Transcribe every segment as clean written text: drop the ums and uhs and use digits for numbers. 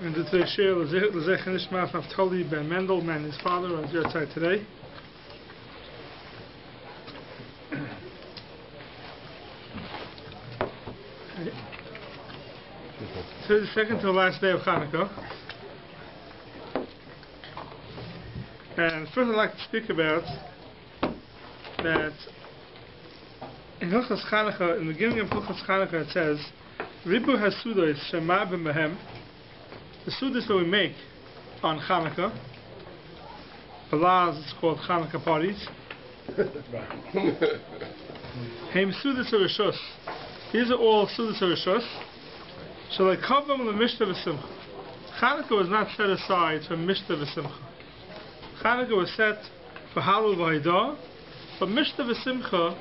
And the today share L'zech Nishmas Naftali Ben Mendelman, his father, on your side today. So the second to the last day of Hanukkah. And first I'd like to speak about that in Hilchos Chanukah, in the beginning of Hilchos Chanukah, it says, Ribu Hasudos Shema B'Mehem, the sudas that we make on Chanukah, Balaz, it's called Chanukah parties. Heim Sudas Rishos. These are all Sudas Rishos. So like Kavam L'Mishta V'Simcha. Chanukah was not set aside for Mishta V'Simcha. Chanukah was set for Halul V'Haidah, but Mishta V'Simcha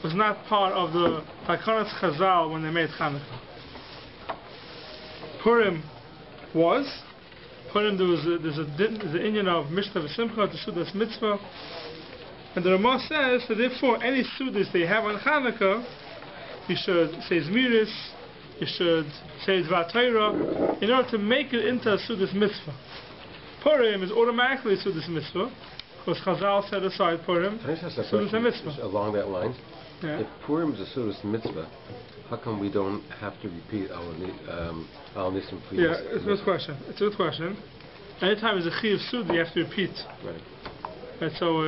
was not part of the Takanat Chazal when they made Chanukah. Purim was. Purim, there's the Indian of Mishta V'Simcha, the Sudas Mitzvah. And the Ramah says that therefore any Sudas that you have on Chanukah, you should say Zmiris, you should say Dvar Torah, in order to make it into a Sudas Mitzvah. Purim is automatically a Sudas Mitzvah, because Chazal set aside Purim, Sudas Mitzvah. Along that line, yeah. If Purim is a Sudas Mitzvah, how come we don't have to repeat our Nisim Priyas? Yeah, it's a good question. It's a good question. Anytime there's a Chi of Suda, you have to repeat. Right. And so,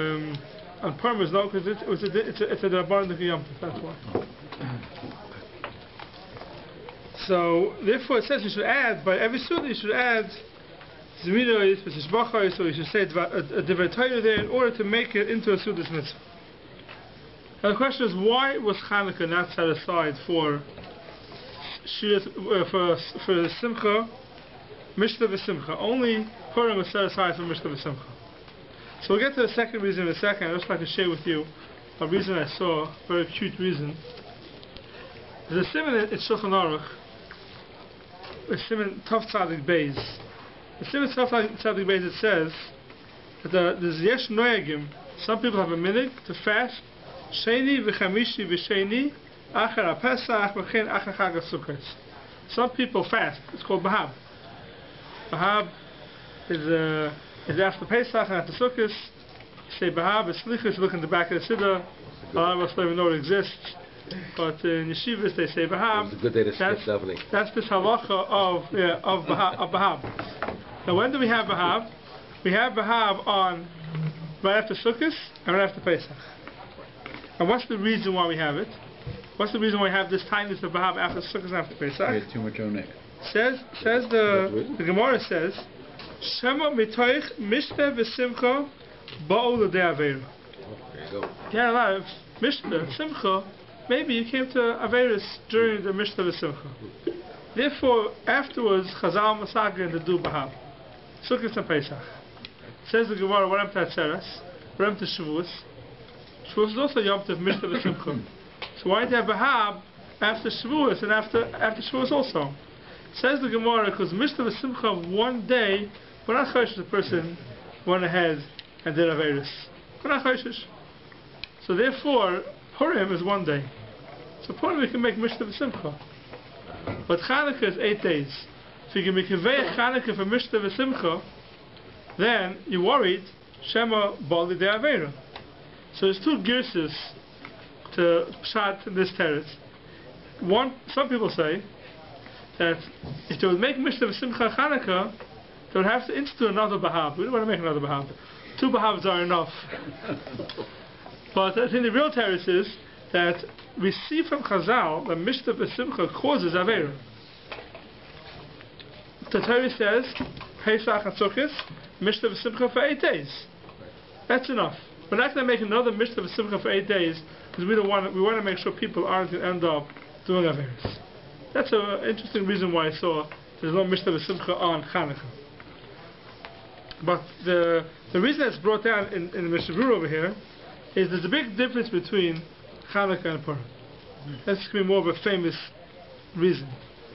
on Purim is no, because it's a Rabban Yom Tov, that's why. So, therefore it says you should add, by every Suda you should add Zmiros, B'Shishbachai, so you should say a Divrei Torah there in order to make it into a Sudas Mitzvah. Now the question is, why was Chanukah not set aside for Simcha, Mishta V'Simcha? Only Purim was set aside for Mishta V'Simcha. So we'll get to the second reason in a second. I'd just like to share with you a reason I saw, a very cute reason. There's a simon in Shulchan Aruch, a simon Tov Tzadik Beis. The simon Tov Tzadik Beis, it says that there's Yesh Noyagim. Some people have a minhag to fast Sheni v'chamishi v'sheni achar HaPesach v'chein achar Chag HaSukkot. Some people fast. It's called Bahab. Bahab is after Pesach and after Sukkot. You say Bahab, it's Slichus, look in the back of the Siddur. A lot of us don't even know it exists. But in yeshivas they say Bahab. It's a good day to skip davening. That's this halacha of Bahab. Now when do we have Bahab? We have Bahab on right after Sukkot and right after Pesach. And what's the reason why we have it? What's the reason why we have this tightness of Bahab after Sukkot and after Pesach? We had too much onik. Says the Gemara says, Shema mitoich mishta v'simcha ba'u l'dei aveira. There you go. Yeah, alive. Mishta, simcha, maybe you came to Averis during the Mishta v'simcha. Therefore, afterwards, Chazal Masaga and do Bahab. Sukkot and Pesach. Says the Gemara, what am to Atzeres? What am to Shavuos? Shavuos is also Yom Tov Mishta v'Simcha. So why do you have Bahab after Shavuos and after Shavuos also? Says the Gemara, because Mishta v'Simcha one day, we're not chayshish the person went ahead and did Averis. We're not chayshish. So therefore, Purim is one day. So Purim we can make Mishta v'Simcha. But Chanukah is 8 days. So you can make Chanukah for Mishta v'Simcha, then you're worried, Shema Bali de Aveira. So there's two girses to Pshat in this teretz. One, some people say that if they would make Mishta v'Simcha Chanukah, they would have to institute another Bahab. We don't want to make another Bahab. 2 Bahabs are enough. But I think the real teretz is that we see from Chazal that Mishta v'Simcha causes Aveira. The Torah says Pesach and Sukkot, Mishta v'Simcha for 8 days. That's enough. We're not going to make another Mishta v'Simcha for 8 days because we want to make sure people aren't going to end up doing Averis. That's an interesting reason why I saw there's no Mishta v'Simcha on Chanukah. But the reason that's brought down in the Mishabur over here is there's a big difference between Chanukah and Purim. That's going to be more of a famous reason.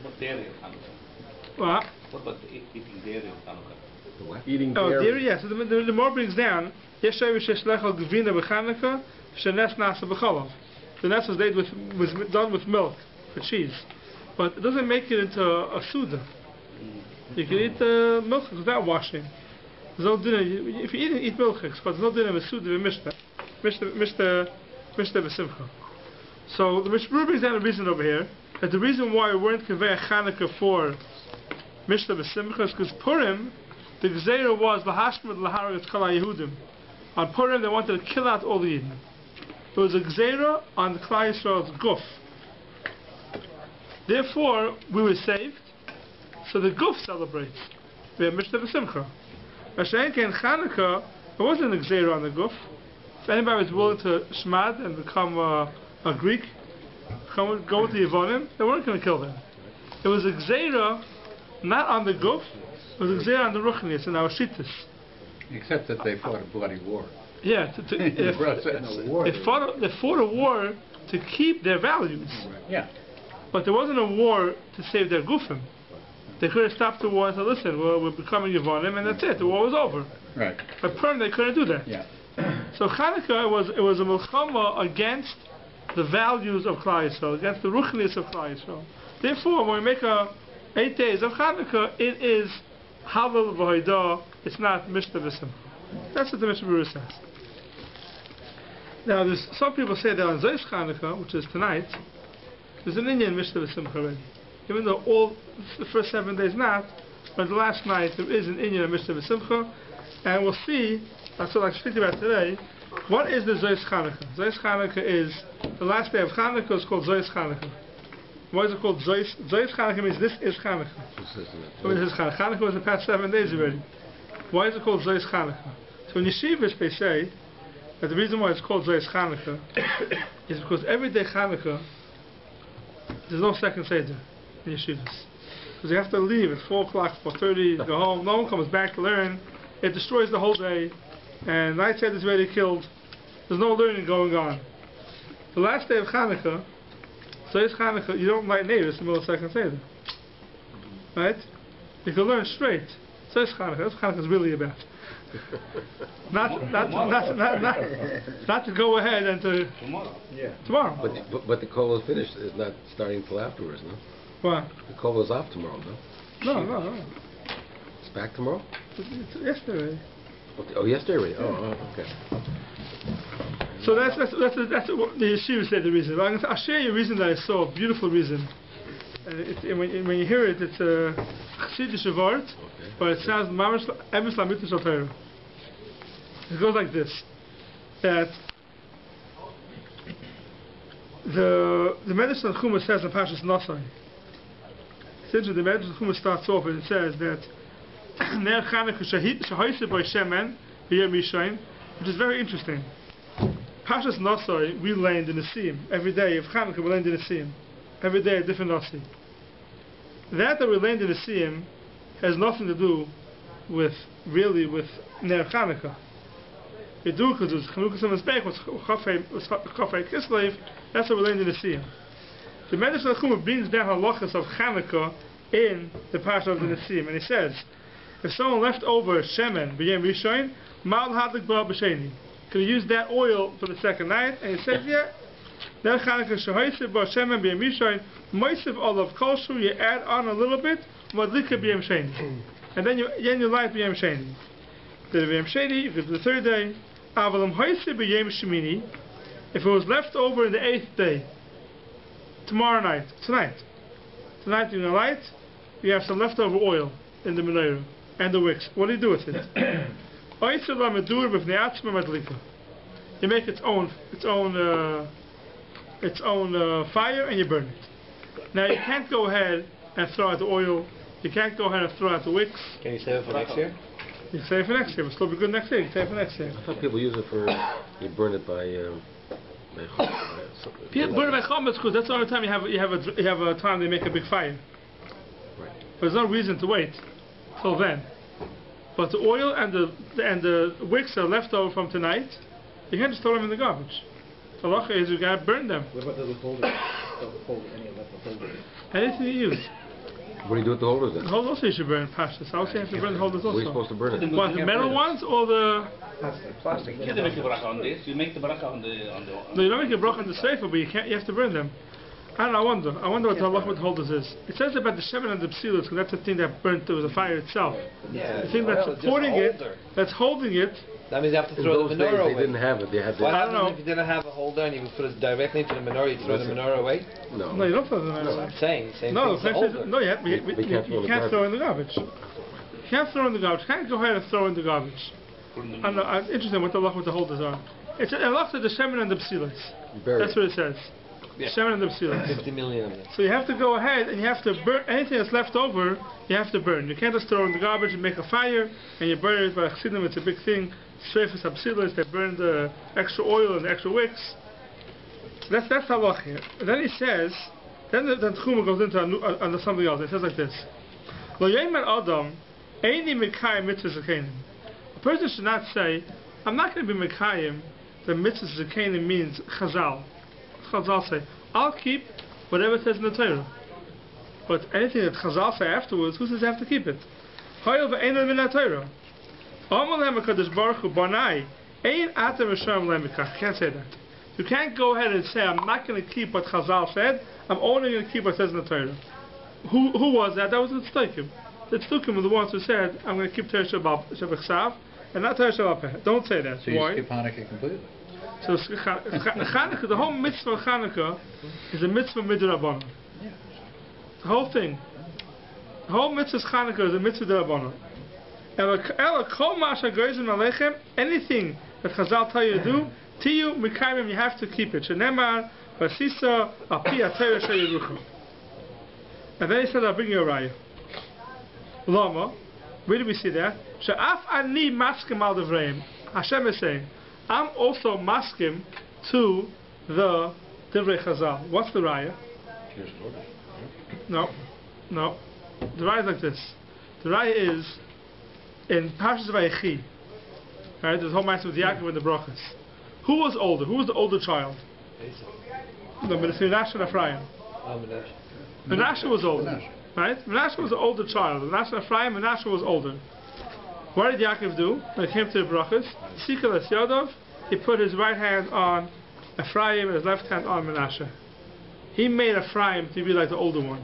What dairy on Chanukah? What? What about eating dairy on Chanukah? What? Eating Oh, dairy. dairy, yes. So the more brings down, Yeshav Sheshlechal Gvina b'Chanukah, Shenes Nasa b'Chalav. The nes was done with milk, the cheese. But it doesn't make it into a Suda. You can eat milk without washing. There's no dinner. If you eat milk, but there's no dinner with Suda Mishta B'Simcha. So the Mishra brings down a reason over here that the reason why we weren't conveying Chanukah for Mishta B'Simcha is because Purim, the Gzeira was L'Hashmad L'Haragat Kol HaYehudim. On Purim they wanted to kill out all the Yidden. It was a Gzeira on the Klal Yisrael's guf. Therefore, we were saved, so the guf celebrates. We have Mishta B'Simcha. Mashenke in Chanukah, it wasn't a Gzeira on the guf. If anybody was willing to shmad and become a Greek, go with the Yevonim, they weren't going to kill them. It was a Gzeira, not on the guf, it was a Gzeira on the Ruchnius and our Shittas. Except that they fought a bloody war. Yeah, they fought a war to keep their values. Yeah. But there wasn't a war to save their gufim. They could have stopped the war and said, listen, we're becoming Yevonim, and that's it, the war was over. Right. But Purim, they couldn't do that. Yeah. So Chanukah, it was a milchama against the values of Klal Yisrael, against the ruchnius of Klal Yisrael. Therefore, when we make 8 days of Chanukah, it is Havel v'Hoidah, it's not Mishta B'Simcha. That's what the Mishnah Berurah says. Now, there's some people say that on Zois Chanukah, which is tonight, there's an Indian Mishta B'Simcha already. Even though all the first 7 days not, but the last night there is an Indian Mishta B'Simcha, and we'll see. That's what I'm speaking about today. What is the Zois Chanukah? Zois Chanukah is the last day of Chanukah is called Zois Chanukah. Why is it called Zois? Zois Chanukah means this is Chanukah. So this is Chanukah. Chanukah was the past 7 days already. Why is it called Zois Chanukah? So in Yeshivas they say that the reason why it's called Zois Chanukah is because every day Chanukah there's no second Seder in Yeshivas. Because you have to leave at 4 o'clock, 4:30, go home. No one comes back to learn. It destroys the whole day. And night Seder is already killed. There's no learning going on. The last day of Chanukah, Zois Chanukah, you don't light neighbors in the middle of second Seder. Right? You can learn straight. Zois Chanukah, that's what Chanukah is really about. not to go ahead and to tomorrow. But the call is finished. It's not starting till afterwards, no? What? The call is off tomorrow, no? No. It's back tomorrow? It's yesterday. Oh, yesterday already. Oh, okay. So that's what the Yeshiva said the reason. I'll share you a reason that I saw, a beautiful reason. When you hear it, it's a Chassidish word, but it sounds mamash emes lamitus al Torah. It goes like this: that the Medrash on Chumash says in Parshas Nosai. Since the Medrash on Chumash starts off and it says that Ner Chanukah shahoyse by Shemen b'yom Rishon, which is very interesting. Parshas Nosai we learned in the Siyum every day of Chanukah. We learned in the Siyum every day a different Nasi. That we learned in the Siyum has nothing to do with Ner Chanukah. We do because it was Chanuka Simon's back was Chafei Kislev. That's what we learned in the Siyum. The Medrash Chumah brings down halachas of Chanukah in the Parsha of the Nesiyim, and he says, if someone left over Shemen b'yom Rishon, Mal Hadlik Ba B'Sheni, can you use that oil for the second night? And he says, yeah. Then Chanukah Shahoyse Ba Shemen b'yom Rishon, Moisev Olav Kolshu, you add on a little bit, Madlika b'yom Sheni, and then you light b'yom Sheni. The b'yom Sheni, you go to the third day. Avalam Hoyse b'yom Shemini, if it was left over in the 8th day, tonight you're going to light, you have some leftover oil in the menorah and the wicks. What do you do with it? You make its own fire and you burn it. Now you can't go ahead and throw out the oil, you can't go ahead and throw out the wicks. Can you save it for next year? You save it for next year, it'll still be good next year, you save it for next year. I thought people use it for, you burn it by people burn it by chametz because that's the only time you have a time they make a big fire. Right. But there's no reason to wait till then. But the oil and the wicks are left over from tonight. You can't just throw them in the garbage. The halacha is you gotta burn them. What about the holders? Any of the holders? Anything you use. What do you do with the holders then? The holders also you should burn pashas. I also have to burn the holders also. Where are you supposed to burn it? What, the metal ones or the? Plastic. You can't make the bracha on this. You make the bracha on the. No, you don't make a bracha on the sefer, but you have to burn them. I don't know, I wonder what the Allah would hold this is. It says about the shemen and the psilas, because that's the thing that burnt, there was a fire itself. Yeah, The thing that's supporting it, that's holding it. That means you have to In throw those the days menorah they away. didn't have it. They had What the... happens if you didn't have a holder and you would put it directly into the menorah, you throw the menorah away? No, you don't throw the menorah away. I'm saying, same No, thing as the holder. no, you can't throw in the garbage. You can't throw in the garbage. You can't go ahead and throw in the garbage. I know, I'm interested in what the holders are. It's Allah said the shemen and the psilas. That's what it says. Yeah. Shemen and the psilas. 50 million of them. So you have to go ahead and you have to burn anything that's left over. You have to burn. You can't just throw in the garbage and make a fire and you burn it. By Chassidim, it's a big thing. Streifus psilas, they burn the extra oil and the extra wicks. That's halach here. And then he says, then Chuma goes into something else. It says like this: Lo yemen adam eini mekayim mitzvahs zakenim. A person should not say, I'm not going to be mekayim. The mitzvahs zakenim means chazal. Chazal say, I'll keep whatever it says in the Torah. But anything that Chazal say afterwards, who says I have to keep it? Hoyel ve'einu min Torah. Amal lehem HaKadosh Baruch Hu banai ein atem v'shem lehem mikach. Can't say that. You can't go ahead and say I'm not going to keep what Chazal said. I'm only going to keep what it says in the Torah. Who was that? That was the Tzdukim. The Tzdukim were the ones who said I'm going to keep Torah Shabbat and not Torah Shabbat Peh. Don't say that. So you Why? skip Hanukkah completely? So Chanukah, the whole mitzvah of Chanukah is a mitzvah midrabanan. Yeah. The whole thing. The whole mitzvah of Chanukah is a mitzvah midrabanan. Anything that Chazal tell you to do, tiyu mikayim, you have to keep it. Shenemar vasisa api atayra shayirucha. And then he said, I'll bring you a raya. Lama, where do we see that? She'af ani maskim al devreim. Hashem is saying, I'm also maskim to the Divrei Chazal. What's the raya? No. The raya is like this. The raya is in Parshas Vayechi. Right? There's a whole matter with Yaakov and the brachas. Who was older? Who was the older child? No, but it's Menashe and Ephraim. Menashe was older. Right? Menashe was the older child. Menashe and Ephraim, Menashe was older. What did Yaakov do when it came to the brachas? Sikal es Yodov, he put his right hand on Ephraim and his left hand on Menashe. He made Ephraim to be like the older one.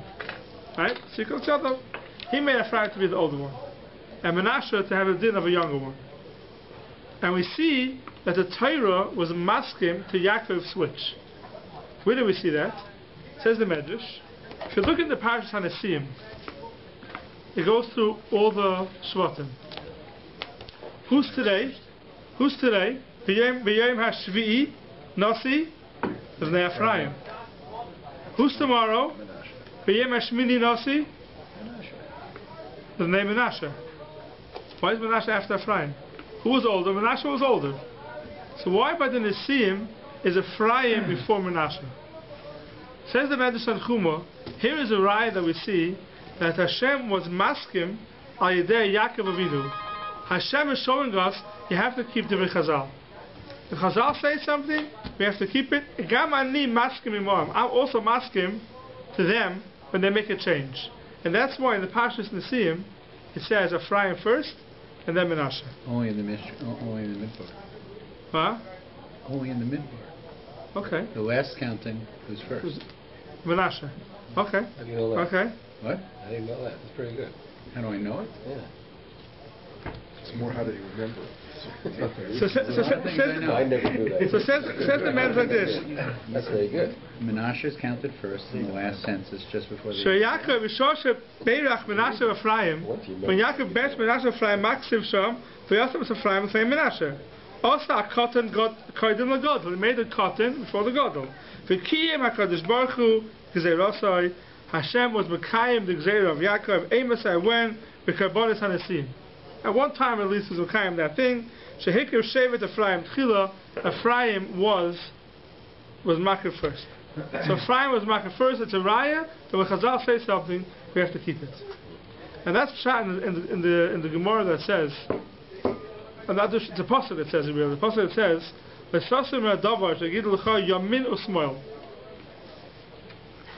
Right? Sikal es Yodov. He made Ephraim to be the older one. And Menashe to have a din of a younger one. And we see that the Torah was maskim to Yaakov's switch. Where do we see that? It says the Medrash. If you look at the Parashas HaNesim, it goes through all the Shvatim. Who's today? B'yom HaShvi'i Nasi B'nei Ephraim. Who's tomorrow? B'yom HaShmini Nasi B'nei Menashe. Why is Menashe after Ephraim? Who was older? Menashe was older. So why by the Nesim is Ephraim before Menashe? Says the Medrash on Chuma, here is a raya that we see that Hashem was maskim al yedei Yaakov Avinu. Hashem is showing us you have to keep the Chazal. If Chazal says something, we have to keep it. Gam ani maskim imam. I'm also maskim to them when they make a change. And that's why in the Parshas Nesim it says Ephraim first and then Menashe. Only in the midbar. Huh? Only in the midbar. Okay. The last counting was first. Menashe. Okay. How do you know that? Okay. What? I didn't know that. It's pretty good. How do I know it? Yeah. It's more how do you remember it. I never knew that. So says the man like this. That's very good. Menashe is counted first, and the last census just before the. So Yaakov Shoshe Beirach Menashe Ephraim. When Yaakov bench Menashe Ephraim Maxim Sham, V'yasam Ephraim saying Menashe. Also a cotton got koydem lagadol. He made a cotton before the gadol. V'kiyem Hakadosh Baruch Hu Gzeirosai. Hashem was Mekayim the Gzeir of Yaakov. Amos when B'karbonis Hanesim. At one time at least was Mekayim that thing. Shehikir Shevet Ephraim Tchila. Ephraim was Makir first. So Ephraim was Makir first. It's a raya. So when Chazal says something, we have to keep it. And that's shot in the Gemara that says. And that it's a pasuk that says it really. The pasuk that says, "V'sasim ha'davar shegid l'cha yamin usmoil."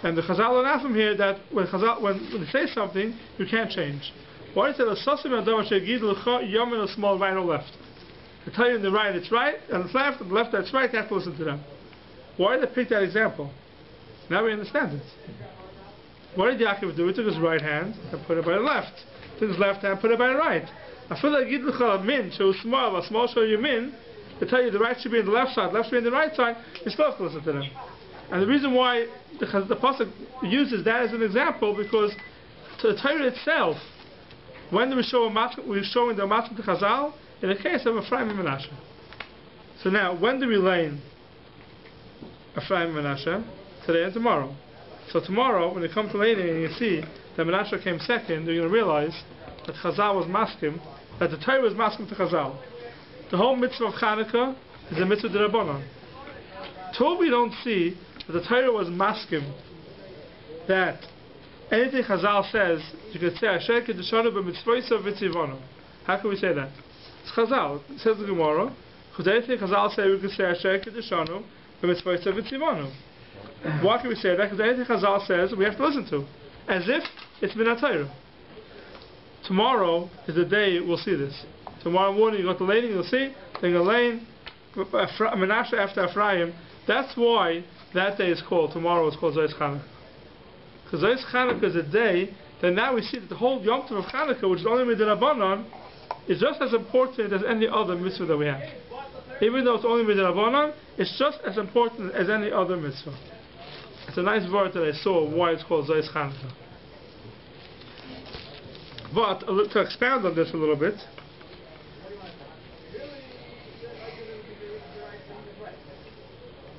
And the Chazal learn from here that when they say something, you can't change. Why is it "V'sasim ha'davar shegid l'cha yamin usmoil" right or left? They tell you in the right it's right, and the left, it's right. You have to listen to them. Why did they pick that example? Now we understand it. What did Yaakov do? He took his right hand and put it by the left. Took his left hand and put it by the right. I feel like Yidlucha min shows small, a small show you min. They tell you the right should be on the left side, left should be on the right side. You still have to listen to them. And the reason why the pasuk uses that as an example, because to the Torah itself, when we're showing the Matzah to Chazal, in the case of Ephraim and Menashe. So now, when do we lane Ephraim and Menashe? Today and tomorrow. So tomorrow, when you come to laning and you see that Menashe came second, you're going to realize that Chazal was maskim, that the Torah was maskim to Chazal. The whole mitzvah of Chanuka is a mitzvah d'Rabbanan. Till we don't see that the Torah was maskim, that anything Chazal says, you can say, Asher Kedeshanu b'mitzvoisav v'tzivonu. How can we say that? It's Chazal. It says the Gemara, because anything Chazal say, we can say, Asher Kedeshanu b'mitzvoisav v'tzivonu. Why can we say that? Because anything Chazal says, we have to listen to. As if it's Minat Torah. Tomorrow is the day we'll see this. Tomorrow morning you go to laning, you'll see, they're going to lane Menashe after Ephraim. That's why that day is called, tomorrow is called Zayis Chanukah. Because Zayis Chanukah is a day that now we see that the whole Yom Tov of Chanukah, which is only Midirabanan, is just as important as any other mitzvah that we have. Even though it's only Midirabanan, it's just as important as any other mitzvah. It's a nice word that I saw why it's called Zayis Chanukah. But to expand on this a little bit,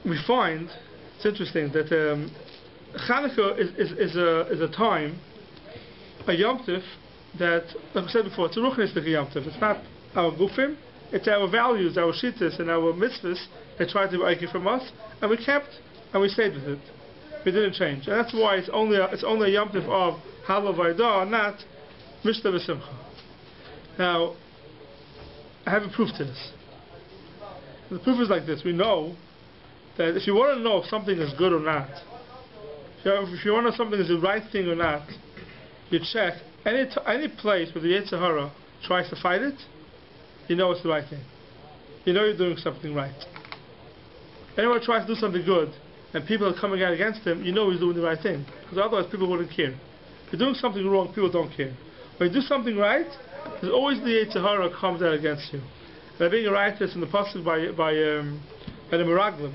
we find it's interesting that Chanukah is a time, a Yom Tov that, like I said before, it's a ruchnistic Yom Tov. It's not our gufim, it's our values, our shittas, and our mitzvahs that try to be from us, and we kept and we stayed with it. We didn't change, and that's why it's only a Yom Tov of Halav Vayda, not Mishnah v'Simcha. Now, I have a proof to this. The proof is like this: we know that if you want to know if something is good or not, if you want to know something is the right thing or not, you check any place where the Yetzer Hara tries to fight it, you know it's the right thing. You know you're doing something right. Anyone tries to do something good and people are coming out against him, you know he's doing the right thing. Because otherwise people wouldn't care. If you're doing something wrong, people don't care. When you do something right, there's always the Yetzer Hara comes out against you. There being a righteous in the pasuk by the Meraglim.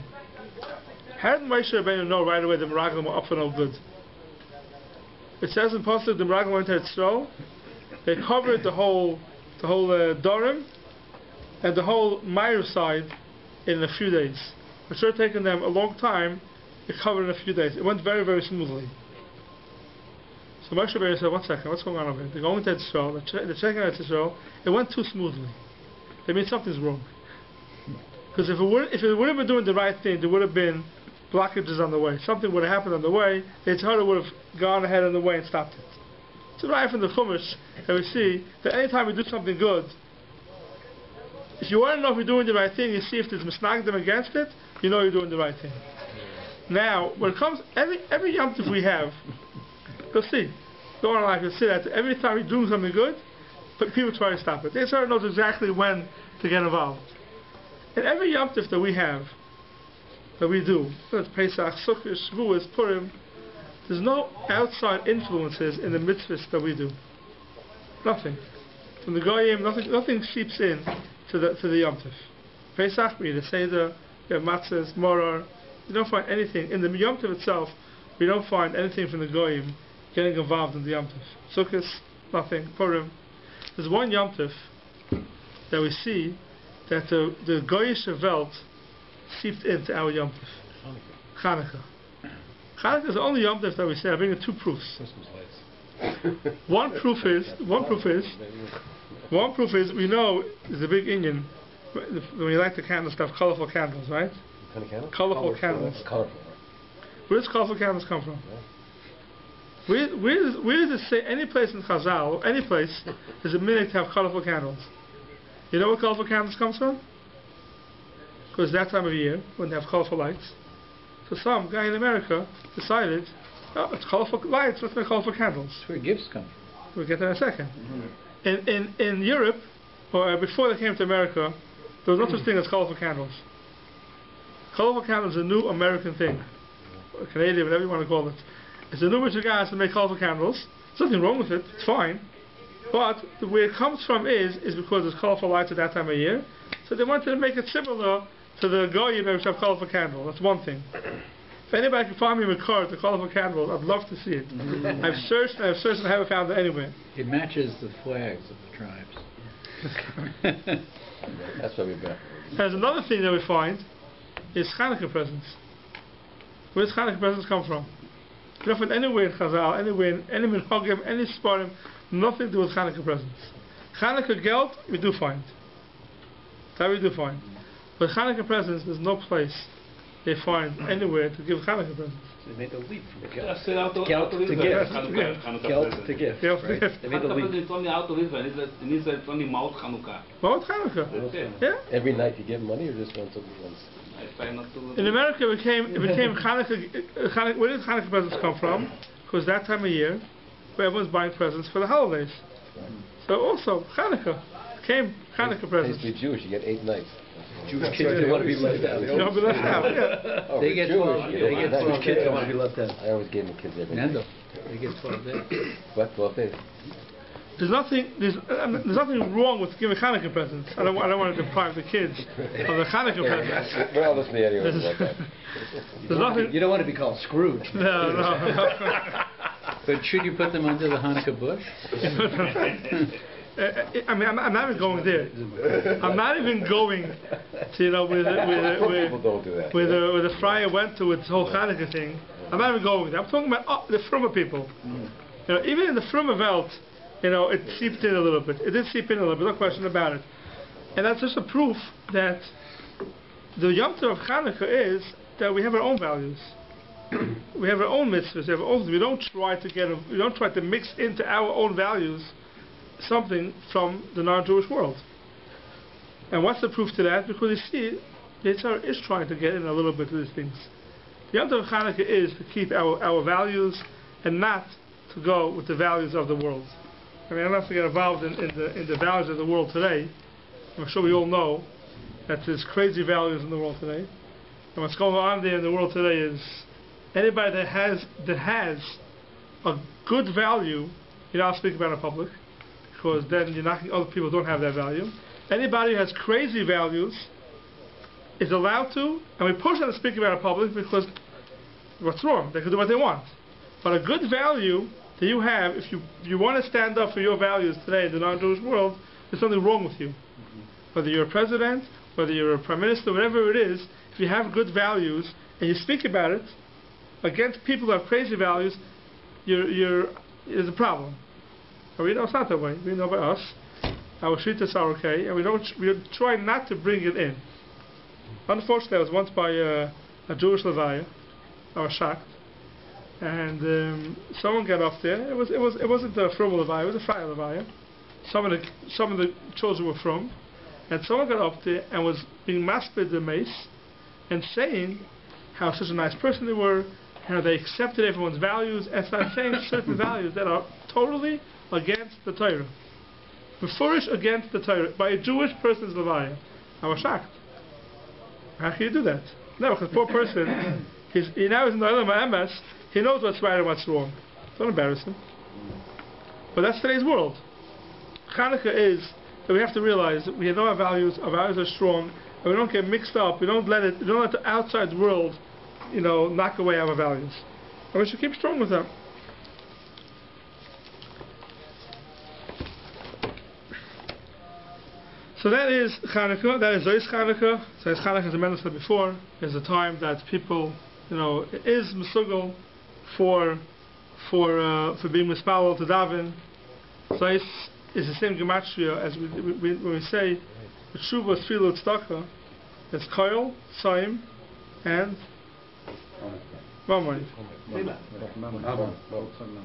How did Moshe Rabbeinu know right away the Meraglim were up for no good? It says in pasuk the Meraglim went to Yisrael. They covered the whole Dorim and the whole Meir side in a few days. It should have taken them a long time. It covered in a few days. It went very, very smoothly. So Moshe Rabbeinu said, "One second, what's going on over here? They're going to Yisrael. They're checking out Yisrael. It went too smoothly. That means something's wrong. Because if it would have been doing the right thing, there would have been blockages on the way. Something would have happened on the way. The Yetzer Hara would have gone ahead on the way and stopped it. It's right from the Chumash that we see that anytime we do something good, if you want to know if you're doing the right thing, you see if there's misnagdim against it, you know you're doing the right thing. Now, when it comes, every Yom Tov we have, you'll see. Go on life, you'll see that every time you're doing something good, but people try to stop it. The Yetzer Hara knows exactly when to get involved. And every Yom Tov that we have, that we do, whether it's Pesach, Sukkot, Shavuos, Purim, there's no outside influences in the mitzvahs that we do. Nothing. From the Goyim, nothing seeps in to the Yom Tov. Pesach, we eat a Seder, we have matzahs, morar. You don't find anything. In the Yom Tov itself, we don't find anything from the Goyim getting involved in the Yom Tov. Sukkot, nothing. Purim. There's one Yom Tov that we see that the Goyish Welt seeped into our Yom Tov. Chanukah. Chanukah is the only Yom Tov that we say. I bring you two proofs. One proof is we know there's a big Indian when you like the candle stuff, colorful candles, right? What kind of candle? Colorful candles. Colorful. Where does colorful candles come from? Where does it say any place in Chazal, any place, there's a minute to have colorful candles? You know where colorful candles comes from? Because that time of year, when they have colorful lights. So some guy in America decided, oh, it's colorful lights, let's make colorful candles. That's where gifts come from. We'll get there in a second. In Europe, or before they came to America, there was no such thing as colorful candles. Colorful candles is a new American thing. Canadian, whatever you want to call it. It's a new bunch of guys to make colorful candles. There's nothing wrong with it. It's fine. But where it comes from is because there's colorful lights at that time of year. So they wanted to make it similar to the Goyim which have colorful candles. That's one thing. If anybody can find me a card to colorful candles, I'd love to see it. I've searched and I haven't found it anywhere. It matches the flags of the tribes. That's what we've got. There's another thing that we find is Chanuka presents. Where does Chanuka presents come from? You don't find anywhere in Chazal, anywhere in any Minhagim, any Sfarim, nothing to do with Chanuka presents. Chanuka geld, we do find. That we do find. But Chanuka presents, there's no place they find anywhere to give Chanuka presents. They made the leap from Just geld say to gift. Geld to gift. Geld to Right? gift. They made the Hanukkah leap. present is only out of Israel. In Israel, it's only Maut Chanuka. What Chanuka? That's it. Yeah. Every night you give money or just once a once? I try not to. In America, it became Hanukkah. Where did Hanukkah presents come from? Because that time of year, where everyone's buying presents for the holidays. So also Hanukkah came Hanukkah presents. Basically Jewish, you get 8 nights. Jewish kids kids don't want to be left out. You don't be left out. Yeah. Oh, They get Jewish, 12. you They get 12 kids don't want to be left left out. I always gave my kids every Nando, day. they get 12 days. What, 12 days? There's nothing wrong with giving Hanukkah presents. I don't want to deprive the kids of the Hanukkah presents. We're all listening anyway about that. There's nothing. You don't want to be called Scrooge. No. But should you put them under the Hanukkah bush? I mean, I'm not even going there. I'm not even going to, where People don't do that. where the friar went to with the whole Hanukkah thing. I'm not even going there. I'm talking about the frummer people. Even in the frummer Welt, it seeped in a little bit. It did seep in a little bit, no question about it. And that's just a proof that the Yom Tov of Hanukkah is that we have our own values. We have our own mitzvahs. We don't try to mix into our own values something from the non-Jewish world. And what's the proof to that? Because you see, Yitzhak is trying to get in a little bit of these things. The Yom Tov of Hanukkah is to keep our values and not to go with the values of the world. I mean, I'm not to get involved in the values of the world today. I'm sure we all know that there's crazy values in the world today. And what's going on there in the world today is anybody that has a good value, I'll speak about in public, because then you're knocking other people who don't have that value. Anybody who has crazy values is allowed to, and we push them to speak about it in public because what's wrong? They can do what they want. But a good value that you have, if you want to stand up for your values today in the non-Jewish world, there's something wrong with you. Whether you're a president, whether you're a prime minister, whatever it is, if you have good values and you speak about it against people who have crazy values, there's a problem. But we know it's not that way. We know by us, our shittas are okay, and we try not to bring it in. Unfortunately, I was once by a Jewish levaya. I was shocked, and someone got up there. It wasn't a frum levaya. It was a friar levaya. Some of the children were from, and someone got up there and was being maspid the mace and saying how such a nice person they were, how they accepted everyone's values, and started saying certain values that are totally against the Torah. Mefurish against the Torah by a Jewish person's levaya. I was shocked. How can you do that? No, because poor person, he now is in the Olam MS, he knows what's right and what's wrong. Don't embarrass him. But that's today's world. Chanukah is that we have to realize that we know our values are strong, and we don't get mixed up, we don't let the outside world, knock away our values. And we should keep strong with them. So that is Chanukah, that is Zois Chanukah. So as Chanukah, as I said before, is a time that people, it is Mesugal for being Mispalel to Daven. Zois is the same gematria as when we say Tshuva Tfilut Tzedakah. It's Koil, Saim, and Mamon.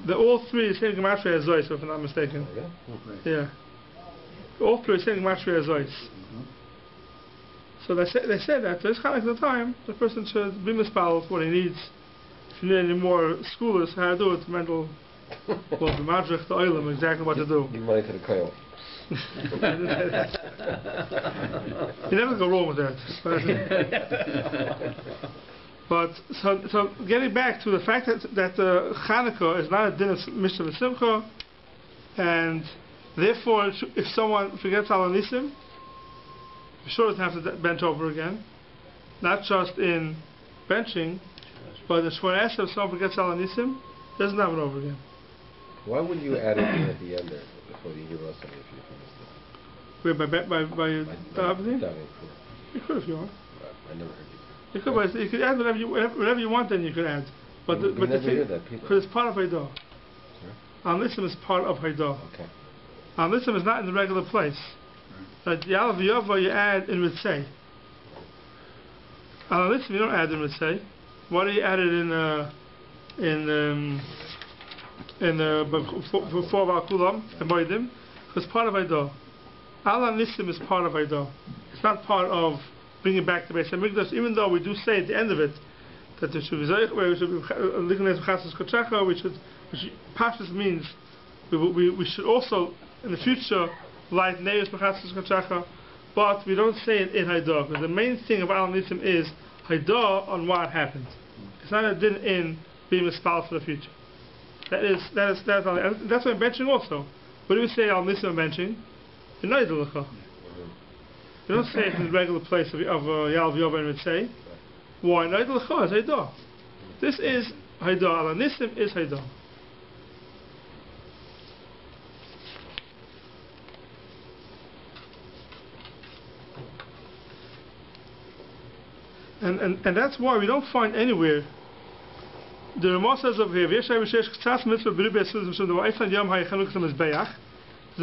They're all three the same gematria as Zois, if I'm not mistaken. Yeah. All three saying Mashri Azois. So they say that there's kind of the time the person should be mispal for what he needs. If you need any more scholars how to do it, mental, the Madrich, the Oilam, exactly what to do. Give money to the coil. You never go wrong with that. But so getting back to the fact that Chanuka is not a din of Mishnah V'Simcha, and therefore if someone forgets Al Nisim, he sure doesn't have to bench over again. Not just in benching, but the Shmona Esrei, if someone forgets Al Nisim, doesn't have it over again. Why wouldn't you add it in at the end there before you give us something if you Wait, by missed it? You could if you want. I never heard You could add whatever you want, then you could add. But We never hear that, people. because it's part of Haidah. Al Nisim is part of Haidah. Okay. Al Nisim is not in the regular place. Like the Al V'Yova you add in Ritzei. Al Nisim you don't add in Ritzei. Why do you add it before Al Kulam and Moedim? Because part of Haidah. Al Nisim is part of Haidah. It's not part of bringing back the Beis Hamikdash, even though we do say at the end of it that there should be we should be which Pashas means we should also in the future light Neis B'Chatzos Kochacha, but we don't say it in Haidah, because the main thing of Al Nisim is Haidah on what happened. It's not a din in being mispal for the future. That's why I'm benching also. What do we say Al Nisim benching? You know Yidulcha. You don't say it in the regular place of Yal V'Yova and Ritzei. Why? No, Yidulcha is Haidah. This is Haidah. Al Nisim is Haidah. And that's why we don't find anywhere. The Ramah says over here, there's a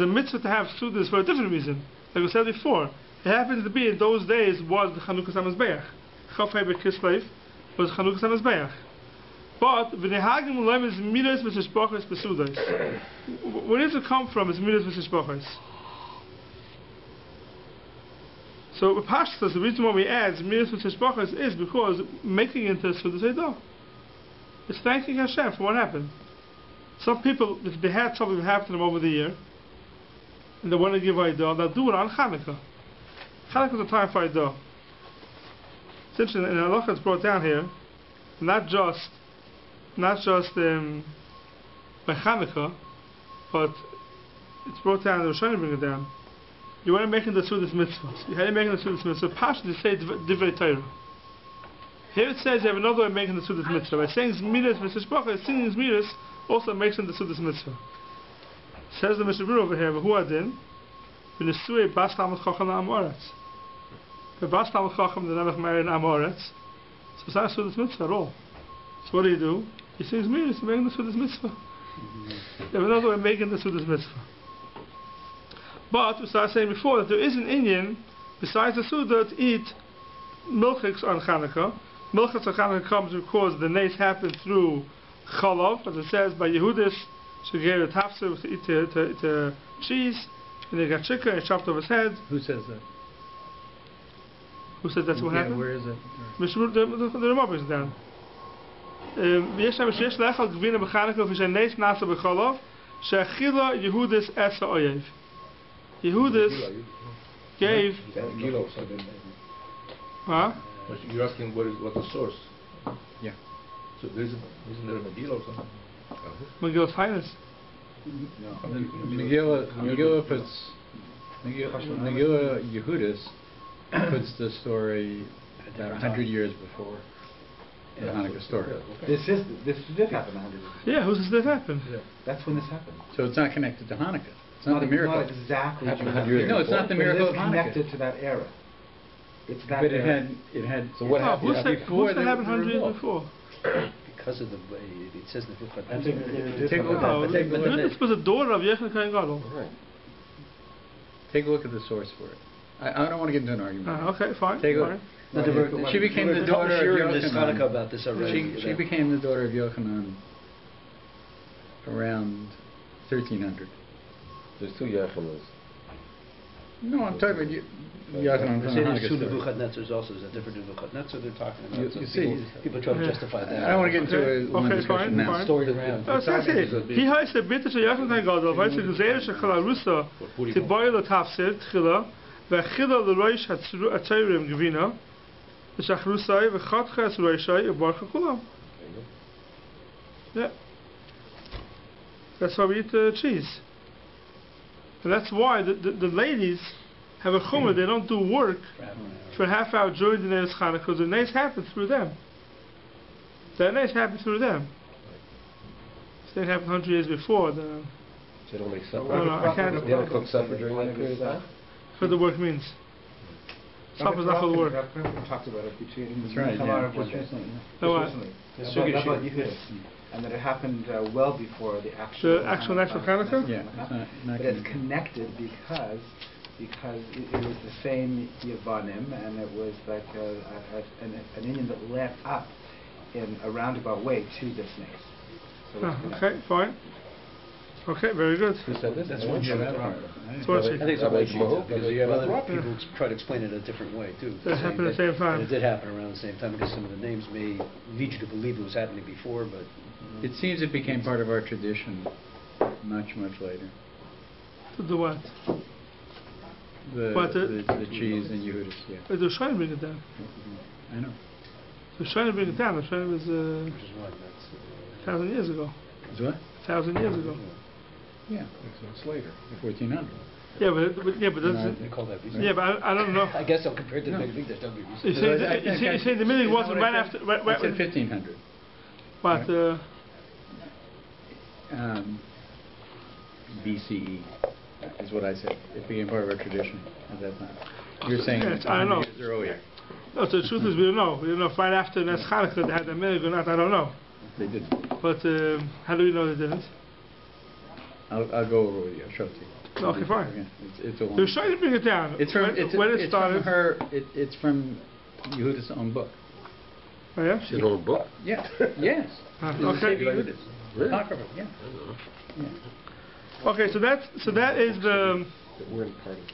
mitzvah to have sudas for a different reason. Like we said before, it happens to be in those days was the Chanuka Samazbeach. Chafei Bekislev was Chanuka Samazbeach. But v'nehagim u'leim is midas v'sishbachos b'sudas. Where does it come from? Is midas v'sishbachos. So Pashtas, the reason why we add midas v'sishbachos is because making into sudas Haidah. It's thanking Hashem for what happened. Some people, if they had something that happened to them over the year, and they want to give Haidah, they'll do it on Chanukah. Chanukah is a time for Haidah. It's interesting, in Halacha it's brought down here, not just by Chanukah, but it's brought down, the Rishonim bring it down. You want to make the Sudas mitzvahs. How do you make the Sudas mitzvahs? Pasha, they say Divrei Torah. Here it says you have another way of making the Sudas mitzvah. By saying Zmiras V'Sishbachos, singing Zmiras also makes them the Sudas mitzvah. Says the Mishnah over here, V'hu adin, V'nesui bas Talmud Chacham la'am oretz. The bas Talmud Chacham, the Nemech married am oretz. So it's not a Sudas mitzvah at all. So what do? He sings Zmiras, making the Sudas mitzvah. You have another way of making the Sudas mitzvah. But we started saying before that there is an Indian, besides the Suda, to eat milchiks on Chanukah. Milchiks on Chanukah comes because the nace happened through Chalav, as it says by Yehudis, she gave a tafsir to eat the cheese, and they got chicken and chopped off his head. Who says that? Who said that's what happened? Where is it? The Ramah brings it down. ויש לאכול גבינה בחנוכה ושהנס נעשה בחלב שהאכילה יהודס עץ האויב. Yehudis gave. Huh? You're asking what's the source? Yeah. So isn't there a Megillah or something? Megillah's Highness. Megillah puts Megillah Yehudis puts the story about 100 years before the Hanukkah story. This did happen 100 years ago. Yeah, who says that happened? Yeah. That's when this happened. So it's not connected to Hanukkah. It's not the miracle. Not exactly. No, it's not the miracle of Hanukkah. It's connected to that era. It's that but era. it had. So what happened? Who said happened 100 years before? Because of the way it says in the book. Take a look. This was a daughter of Yechon Kohen Gadol. Right. Take a look at the source for it. I don't want to get into an argument. Okay, fine. Take a look. She became the daughter of Yochanan. About this already. She became the daughter of Yochanan around 1300. There's two Yochanas. No, I'm talking about Yochanan from the Hanukkah story. Nebuchadnezzar's also is a different Nebuchadnezzar they're talking about. You see, people try to justify that. I don't want to get into a long discussion now. Story around. He has a bit of Yechon Kohen Gadol. He has a gezeir shekhala rusa tiboy lo tafsir tchila ve'achila l'roish hatzayrim gevina the Shachrusai, the Chatches, Reishai, the Baruch Kulam. Yeah. That's why we eat cheese. And that's why the ladies have a chumrah. They don't do work for a half hour during the Neis Chanukah, because the Neis happens through them. The Neis happens through them. So it happened 100 years before. So they don't make supper? No, I can't. They don't cook supper during that period of time? For the work means. Supper's not for the work. We talked about it between That's right, Tamar yeah. just recently. No, what? About Yehudis. And that it happened well before the actual Chanukah? Yeah. But it's connected because it was the same Yavanim, and it was like an Indian that led up in a roundabout way to the snakes. So it's Okay, fine. Okay, very good. Who said this? That's one part. So what's I it? think it's about Mahou, because you Well, have there are people who try to explain it a different way too. That happened at the same And time. it did happen around the same time because some of the names may lead you to believe it was happening before, but It seems it became part of our tradition much later. To do what? The cheese and Yehudis, yeah. They were trying to bring it down. I know. They were trying to bring it down. The trying was which is why that's 1,000 years ago. Is what? 1,000 years ago. Yeah. It's later. 1400. Yeah, but that's they call that reason. yeah, but I don't know. I guess so compared to the big there's no big reason. You say the meeting wasn't right after. I said 1500. But BCE is what I said. It became part of our tradition at that time. You're saying Yes, I don't know. 100 years earlier. no, so the truth is we don't know. We don't know if right after Nes Chanukah they had the meeting or not. I don't know. They didn't. But how do we know they didn't? I'll go over with you. I'll show it to you. Okay, fine. Yeah, it's a long. They were trying to bring it down. It's from when it started. From her. It's from Yehuda's own book. Oh yeah. His own book? Yeah. Yes. Okay. Yehuda's. Really? Apocryphal, yeah. Okay, so that is the We're in part of it.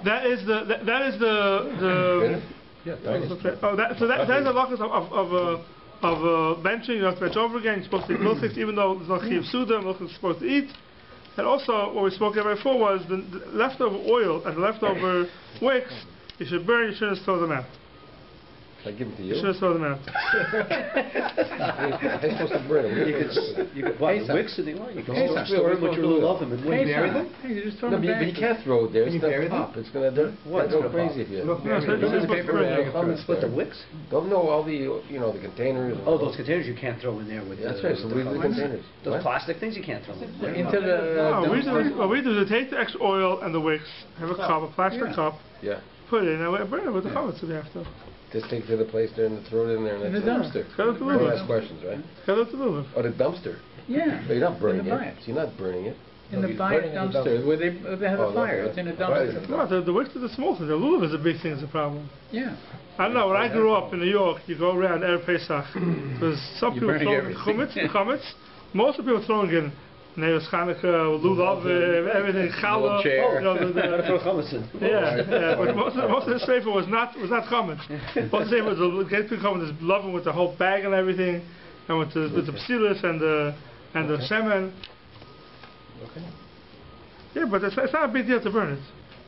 that is the Yeah, that is the locus of benching. You have to bench over again. You're supposed to eat milchiks, even though there's no chiyuv suda. Milchiks supposed to eat. And also, what we spoke about before was the leftover oil and the leftover wicks. You should burn. You shouldn't throw them out. Should I give them to You you? shouldn't throw them out. I'm supposed to burn them. You could buy the wicks and they are. You can Pesach. store them with your little oven and wait. bury them? Hey, you just throw No, them but back. you can't throw it there. Can It's you going bury to them? pop. It's going to go crazy if you. No, so it's supposed to burn them. Comments But the there. wicks? Don't know all the, the containers. Oh, those containers you can't throw in there with That's the, right, so with leave the comments. containers. Those What? plastic things you can't throw in there. Into the No, what we do is take the extra oil and the wicks, have a cup, a plastic Yeah. cup, Yeah. put it in, and burn it with the comments if you have to. Just take it to the place there and throw it in there and In that's the the dumpster. Go to the Don't lulav. ask questions, right? Go to the lulav. Oh, the dumpster. Yeah. But you're not burning the it. bias. You're not burning it. In the You're bias burning it in the dumpster where they have Oh, a fire. that's It's in a right. dumpster. No, the wicks are the small thing. The lulav is a big thing. Is a problem. Yeah. I don't know. When I grew up in New York, you go around Erev Pesach. Because some You're people burning throwing everything. chametz. Most of the people throwing in Neos Chanukah, lulav, everything, challah. chair. You know, Gotta throw hummus in. yeah. But most of the sefer was not chametz. Most of the sefer was the get people coming this loving with the whole bag and everything, and with the psilis and the shemen. Okay. Yeah, but it's not a big deal to burn it.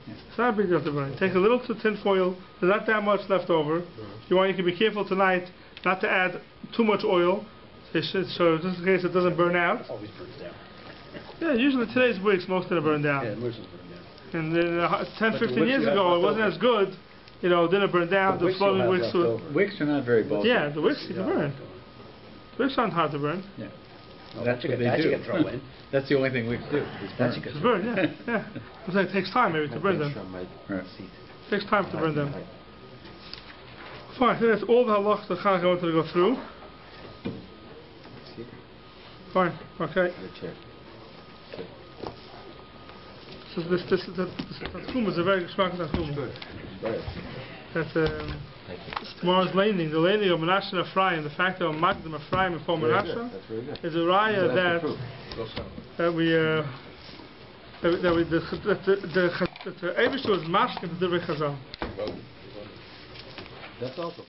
It's not a big deal to burn it. Take a little tin foil. There's not that much left over. You can be careful tonight not to add too much oil, so just in case it doesn't burn out. Always burns down. Yeah, usually today's wicks most of them burn down. Yeah, most of them burn down. And then 10, But the 15 wicks years you have ago, it left wasn't over. as good. Didn't burn down. The wicks floating you'll have wicks left would. over. Wicks are not very bulky. Yeah, the wicks you can burn. Wicks aren't hard to burn. Yeah. Well, That's that what you they do. can throw in. That's the only thing wicks do. Is That burn. you can To burn, yeah. It's like it takes time maybe to burn them. Right. It takes time to burn them. Fine, so that's all the halachas that Chanukah wanted to go through. Fine, okay. So this Tachum is a very smart Tachum. That tomorrow's laning, the laning of Menashe and Ephraim, the fact that Magdim Ephraim before Menashe That's very good. is a raya that the Eibishter was masking the Divrei Chazal. That's also.